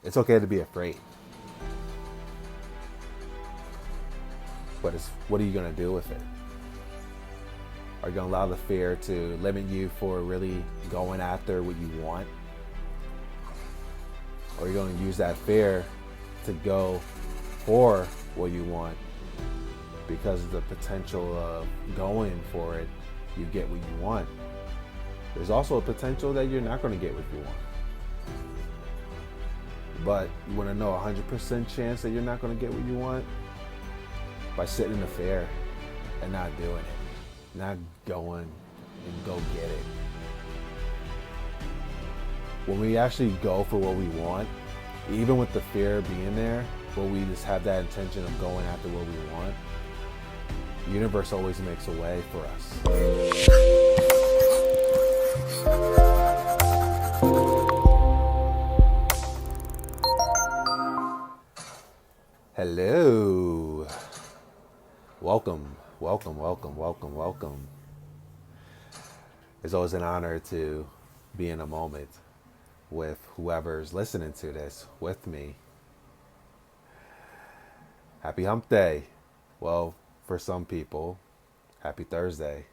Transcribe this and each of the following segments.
It's okay to be afraid, but what are you going to do with it? Are you going to allow the fear to limit you for really going after what you want? Or are you going to use that fear to go for what you want because of the potential of going for it, you get what you want? There's also a potential that you're not going to get what you want. But you want to know 100% chance that you're not going to get what you want? By sitting in the fear and not doing it, not going and go get it. When we actually go for what we want, even with the fear being there, but we just have that intention of going after what we want, the universe always makes a way for us. Hello. Welcome, welcome, welcome, welcome, welcome. It's always an honor to be in a moment with whoever's listening to this with me. Happy Hump Day. Well, for some people, happy Thursday.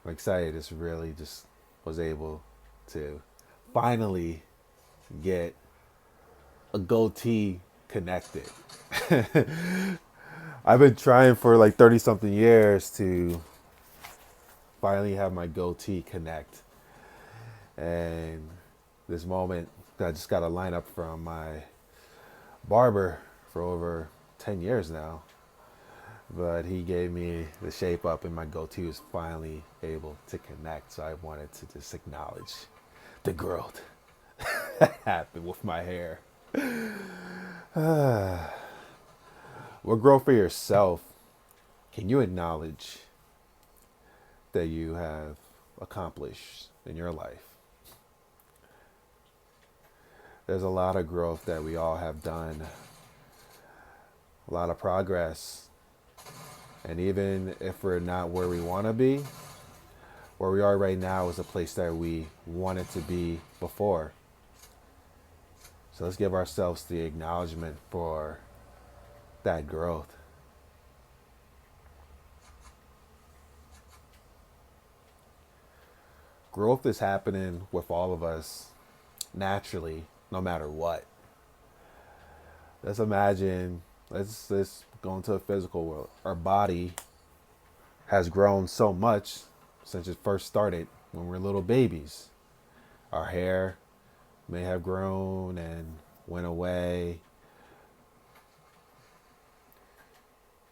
I'm excited. This really just was able to finally get a goatee connected. I've been trying for like 30 something years to finally have my goatee connect. And this moment, I just got a lineup from my barber for over 10 years now. But he gave me the shape up and my goatee was finally able to connect. So I wanted to just acknowledge the growth that happened with my hair. What growth for yourself can you acknowledge that you have accomplished in your life? There's a lot of growth that we all have done, a lot of progress. And even if we're not where we want to be, where we are right now is a place that we wanted to be before. So let's give ourselves the acknowledgement for that growth. Growth is happening with all of us naturally, no matter what. Let's imagine, let's go into the physical world. Our body has grown so much since it first started when we were little babies. Our hair may have grown and went away.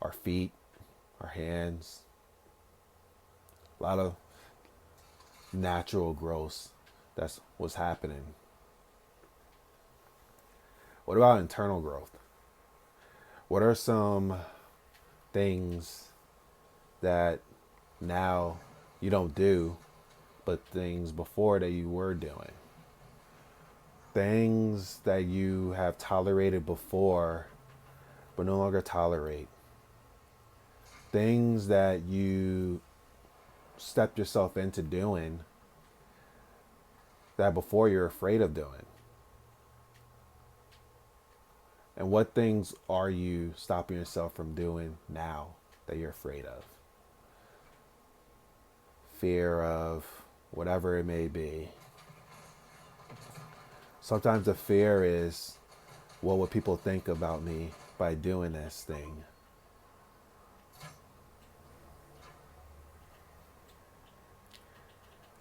Our feet, our hands, a lot of natural growth. That's what's happening. What about internal growth? What are some things that now you don't do, but things before that you were doing? Things that you have tolerated before, but no longer tolerate. Things that you stepped yourself into doing that before you're afraid of doing. And what things are you stopping yourself from doing now that you're afraid of? Fear of whatever it may be. Sometimes the fear is, what would people think about me by doing this thing?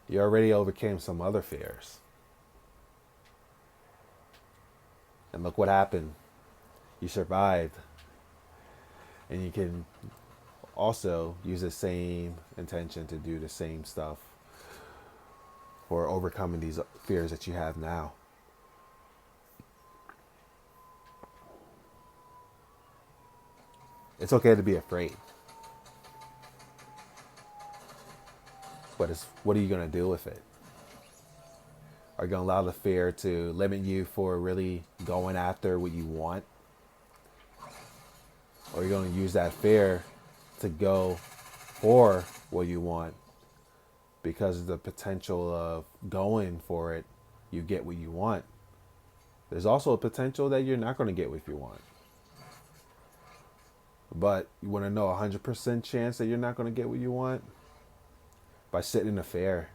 You already overcame some other fears. And look what happened. You survived. And you can also use the same intention to do the same stuff for overcoming these fears that you have now. It's okay to be afraid. But what are you going to do with it? Are you going to allow the fear to limit you for really going after what you want? Or are you going to use that fear to go for what you want, because of the potential of going for it, you get what you want. There's also a potential that you're not going to get what you want. But you want to know 100% chance that you're not going to get what you want? By sitting in a fair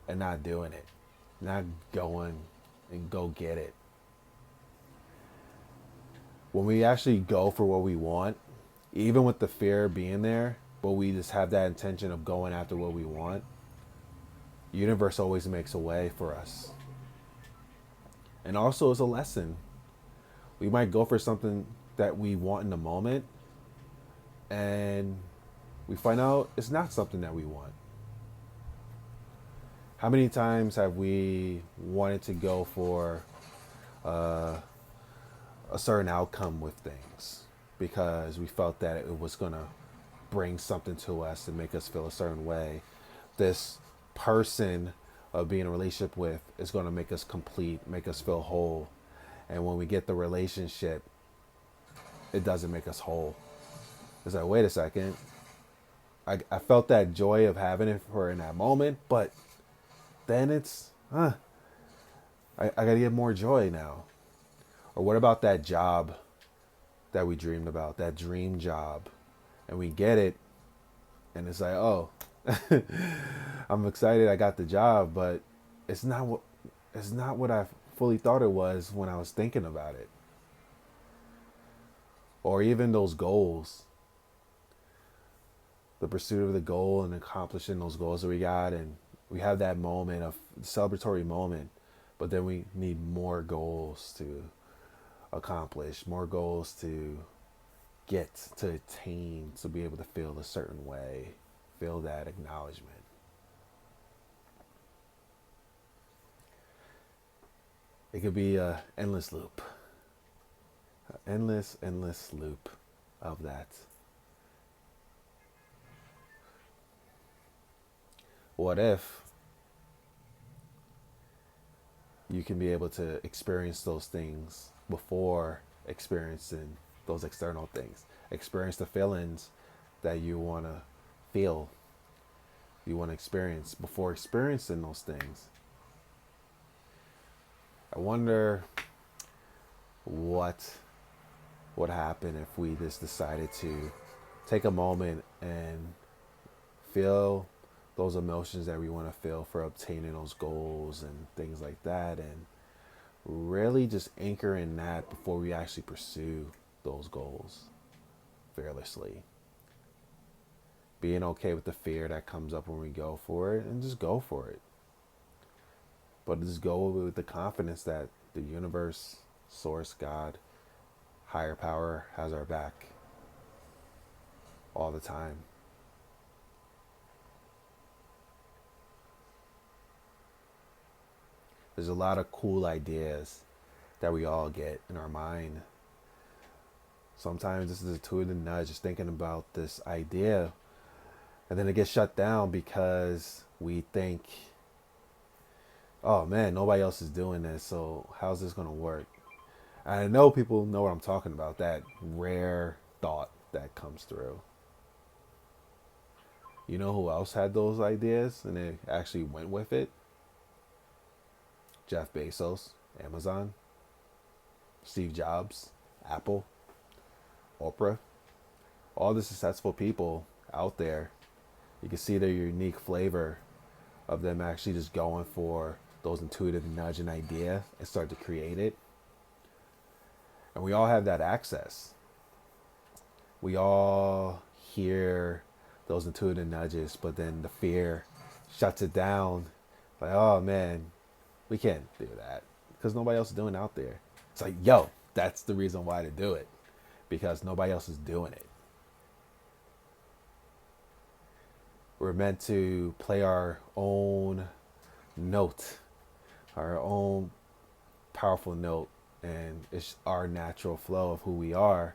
and not doing it, not going and go get it. When we actually go for what we want, even with the fear being there, but we just have that intention of going after what we want, the universe always makes a way for us. And also, it's a lesson. We might go for something that we want in the moment, and we find out it's not something that we want. How many times have we wanted to go for a certain outcome with things because we felt that it was going to bring something to us and make us feel a certain way? This person of being in a relationship with is going to make us complete, make us feel whole. And when we get the relationship, it doesn't make us whole. It's like, wait a second. I felt that joy of having it for in that moment, but then it's, I gotta get more joy now. Or what about that job that we dreamed about, that dream job, and we get it, and it's like, oh, I'm excited I got the job, but it's not what I fully thought it was when I was thinking about it. Or even those goals, the pursuit of the goal and accomplishing those goals that we got, and we have that moment of celebratory moment, but then we need more goals to accomplish, more goals to get, to attain, to be able to feel a certain way, feel that acknowledgement. It could be an endless loop, an endless loop of that. What if you can be able to experience those things before experiencing those external things? Experience the feelings that you want to feel, you want to experience before experiencing those things. I wonder what would happen if we just decided to take a moment and feel those emotions that we want to feel for obtaining those goals and things like that, and really just anchor in that before we actually pursue those goals fearlessly. Being okay with the fear that comes up when we go for it, and just go for it. But just go with the confidence that the universe, source, God, higher power has our back all the time. There's a lot of cool ideas that we all get in our mind. Sometimes this is a intuitive nudge, just thinking about this idea, and then it gets shut down because we think, oh man, nobody else is doing this, so how's this going to work? And I know people know what I'm talking about, that rare thought that comes through. You know who else had those ideas and they actually went with it? Jeff Bezos, Amazon, Steve Jobs, Apple, Oprah, all the successful people out there. You can see their unique flavor of them actually just going for those intuitive nudge and idea and start to create it. And we all have that access. We all hear those intuitive nudges, but then the fear shuts it down. Like, oh man, we can't do that because nobody else is doing it out there. It's like, yo, that's the reason why to do it, because nobody else is doing it. We're meant to play our own note, our own powerful note, and it's our natural flow of who we are.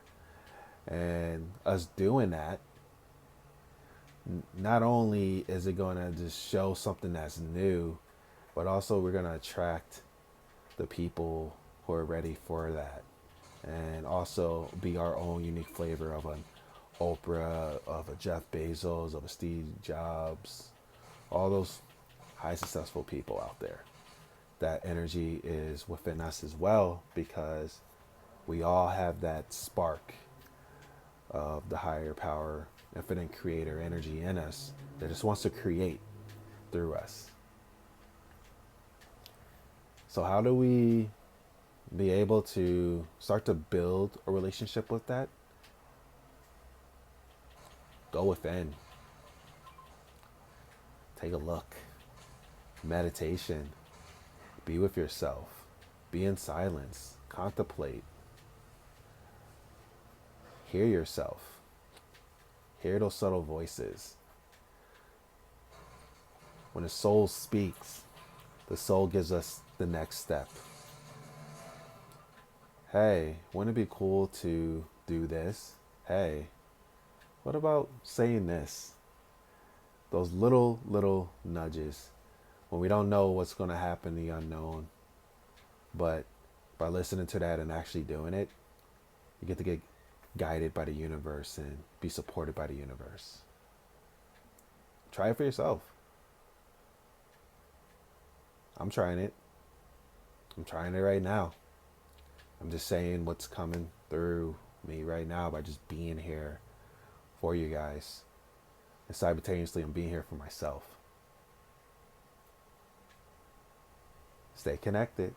And us doing that, not only is it going to just show something that's new, but also we're going to attract the people who are ready for that, and also be our own unique flavor of an Oprah, of a Jeff Bezos, of a Steve Jobs, all those high successful people out there. That energy is within us as well, because we all have that spark of the higher power, infinite creator energy in us that just wants to create through us. So, how do we be able to start to build a relationship with that? Go within, take a look, meditation, be with yourself, be in silence, contemplate, hear yourself, hear those subtle voices. When the soul speaks, the soul gives us the next step. Hey, wouldn't it be cool to do this? Hey, what about saying this? Those little nudges when we don't know what's going to happen, the unknown. But by listening to that and actually doing it, you get to get guided by the universe and be supported by the universe. Try it for yourself. I'm trying it. I'm trying it right now. I'm just saying what's coming through me right now by just being here for you guys. And simultaneously, I'm being here for myself. Stay connected.